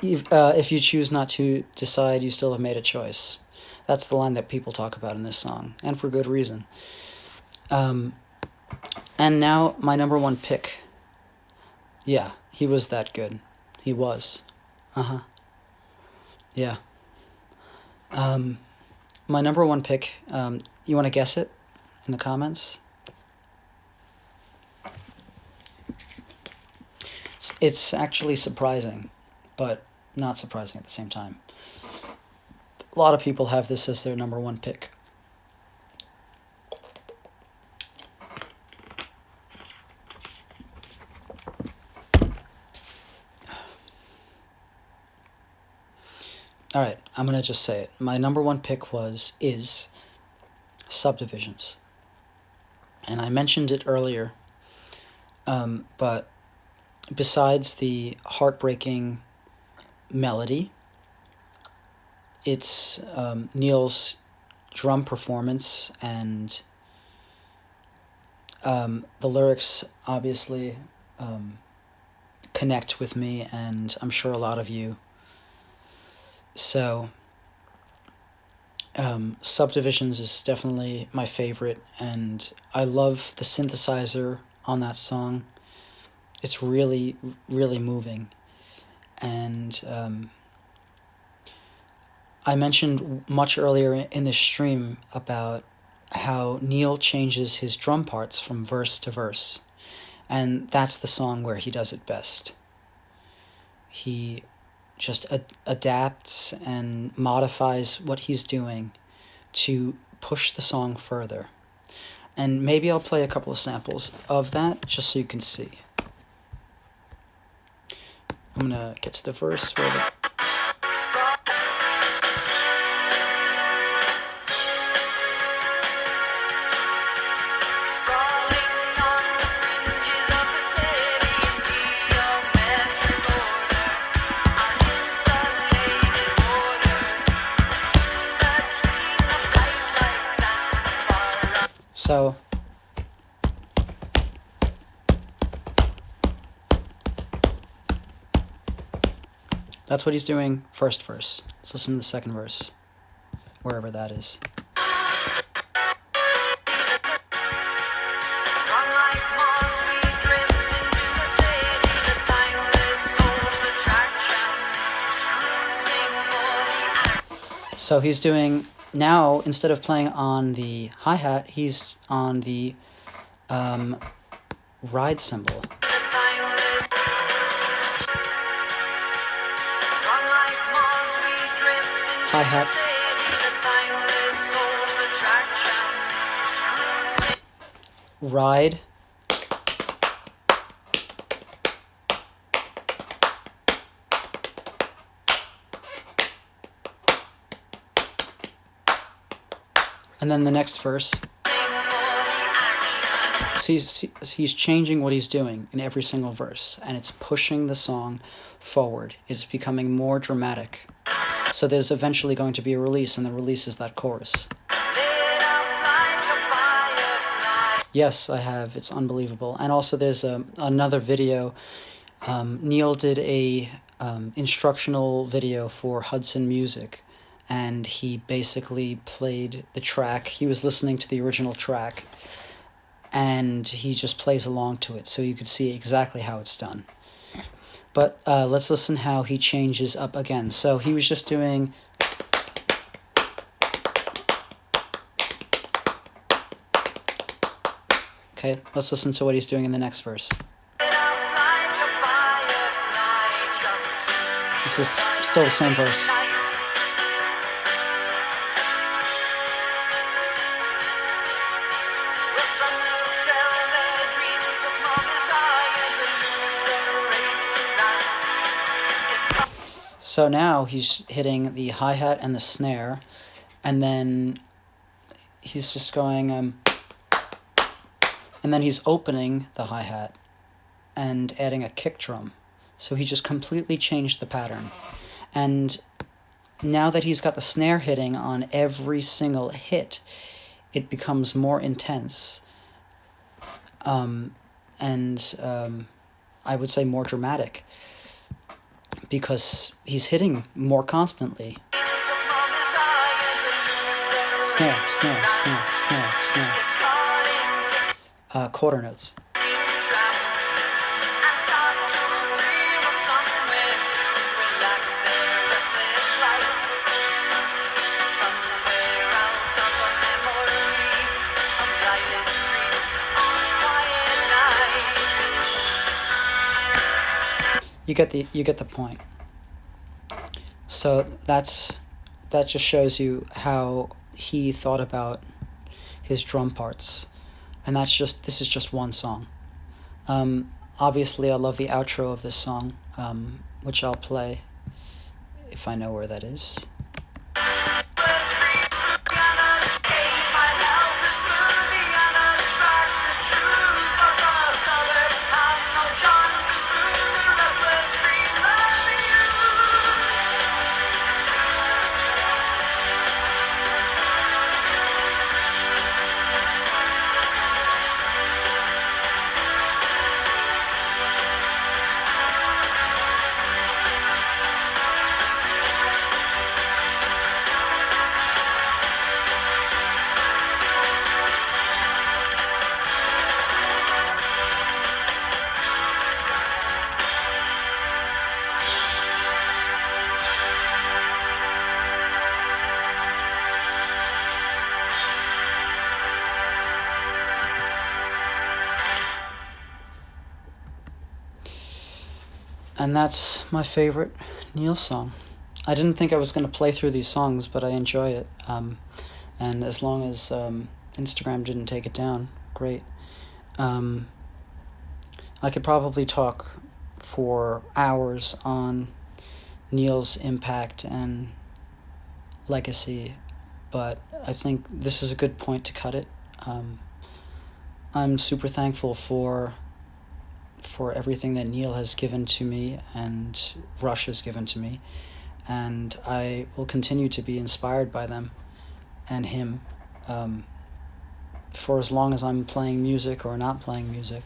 Speaker 1: If you choose not to decide, you still have made a choice. That's the line that people talk about in this song, and for good reason. And now, my number 1 pick. Yeah, he was that good. He was. Yeah. My number 1 pick, you want to guess it in the comments? It's actually surprising, but not surprising at the same time. A lot of people have this as their number 1 pick. Alright, I'm going to just say it. My number 1 pick is Subdivisions. And I mentioned it earlier, but besides the heartbreaking melody, it's Neil's drum performance, and the lyrics obviously connect with me, and I'm sure a lot of you. So Subdivisions is definitely my favorite, and I love the synthesizer on that song. It's really, really moving. And I mentioned much earlier in the stream about how Neil changes his drum parts from verse to verse, and that's the song where he does it best. He just adapts and modifies what he's doing to push the song further. And maybe I'll play a couple of samples of that just so you can see. I'm gonna get to the verse where the So That's what he's doing first verse. Let's listen to the second verse, wherever that is. So he's doing, now instead of playing on the hi-hat, he's on the ride cymbal. Hi-hat. Ride. And then the next verse. See, he's changing what he's doing in every single verse, and it's pushing the song forward. It's becoming more dramatic. So there's eventually going to be a release, and the release is that chorus. Yes, I have. It's unbelievable. And also there's another video. Neil did a instructional video for Hudson Music, and he basically played the track. He was listening to the original track, and he just plays along to it, so you could see exactly how it's done. But let's listen how he changes up again. So he was just doing... Okay, let's listen to what he's doing in the next verse. This is still the same verse. So now he's hitting the hi-hat and the snare, and then he's just going, and then he's opening the hi-hat and adding a kick drum. So he just completely changed the pattern. And now that he's got the snare hitting on every single hit, it becomes more intense. I would say more dramatic, because he's hitting more constantly. Snare, snare, snare, snare, snare. Quarter notes. You get the point. So that just shows you how he thought about his drum parts, and this is just one song. Obviously, I love the outro of this song, which I'll play if I know where that is. And that's my favorite Neil song. I didn't think I was going to play through these songs, but I enjoy it. And as long as Instagram didn't take it down, great. I could probably talk for hours on Neil's impact and legacy, but I think this is a good point to cut it. I'm super thankful for everything that Neil has given to me and Rush has given to me, and I will continue to be inspired by them and him for as long as I'm playing music or not playing music.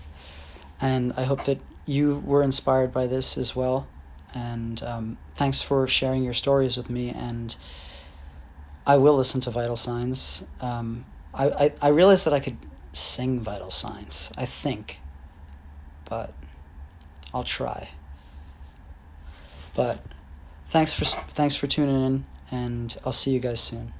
Speaker 1: And I hope that you were inspired by this as well. And thanks for sharing your stories with me. And I will listen to Vital Signs. I realized that I could sing Vital Signs, I think, but I'll try. But thanks for tuning in, and I'll see you guys soon.